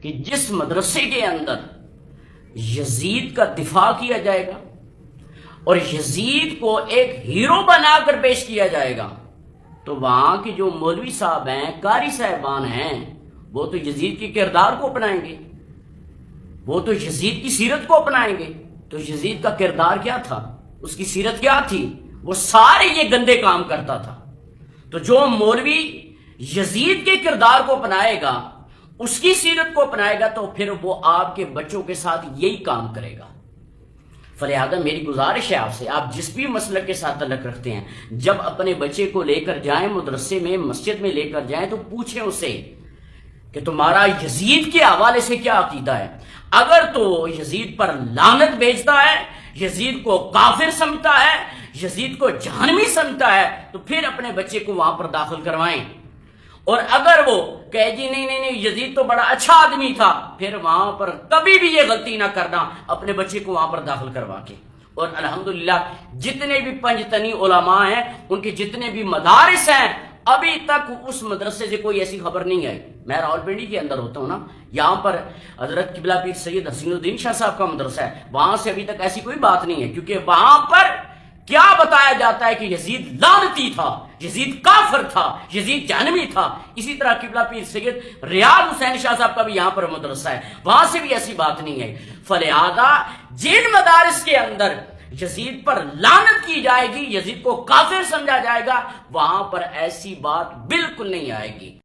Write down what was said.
کہ جس مدرسے کے اندر یزید کا دفاع کیا جائے گا اور یزید کو ایک ہیرو بنا کر پیش کیا جائے گا، تو وہاں کے جو مولوی صاحب ہیں، قاری صاحبان ہیں، وہ تو یزید کے کردار کو اپنائیں گے، وہ تو یزید کی سیرت کو اپنائیں گے۔ تو یزید کا کردار کیا تھا، اس کی سیرت کیا تھی؟ وہ سارے یہ گندے کام کرتا تھا۔ تو جو مولوی یزید کے کردار کو اپنائے گا، اس کی سیرت کو اپنائے گا، تو پھر وہ آپ کے بچوں کے ساتھ یہی کام کرے گا۔ فلہذا میری گزارش ہے آپ سے، آپ جس بھی مسلک کے ساتھ تعلق رکھتے ہیں، جب اپنے بچے کو لے کر جائیں مدرسے میں، مسجد میں لے کر جائیں، تو پوچھیں اسے کہ تمہارا یزید کے حوالے سے کیا عقیدہ ہے۔ اگر تو یزید پر لعنت بھیجتا ہے، یزید کو کافر سمجھتا ہے، یزید کو جہنمی سمجھتا ہے، تو پھر اپنے بچے کو وہاں پر داخل کروائیں۔ اور اگر وہ کہے جی نہیں یزید تو بڑا اچھا آدمی تھا، پھر وہاں پر کبھی بھی یہ غلطی نہ کرنا، اپنے بچے کو وہاں پر داخل کروا کے۔ اور الحمدللہ جتنے بھی پنجتنی علماء ہیں، ان کے جتنے بھی مدارس ہیں، ابھی تک اس مدرسے سے کوئی ایسی خبر نہیں آئی۔ میں راولپنڈی کے اندر ہوتا ہوں نا، یہاں پر حضرت قبلہ پیر سید حسین الدین شاہ صاحب کا مدرسہ ہے، وہاں سے ابھی تک ایسی کوئی بات نہیں ہے، کیونکہ وہاں پر کیا بتایا جاتا ہے کہ یزید لعنتی تھا، یزید کافر تھا، یزید جہنمی تھا۔ اسی طرح قبلہ پیر سید ریاض حسین شاہ صاحب کا بھی یہاں پر مدرسہ ہے، وہاں سے بھی ایسی بات نہیں ہے۔ فلہذا جن مدارس کے اندر یزید پر لعنت کی جائے گی، یزید کو کافر سمجھا جائے گا، وہاں پر ایسی بات بالکل نہیں آئے گی۔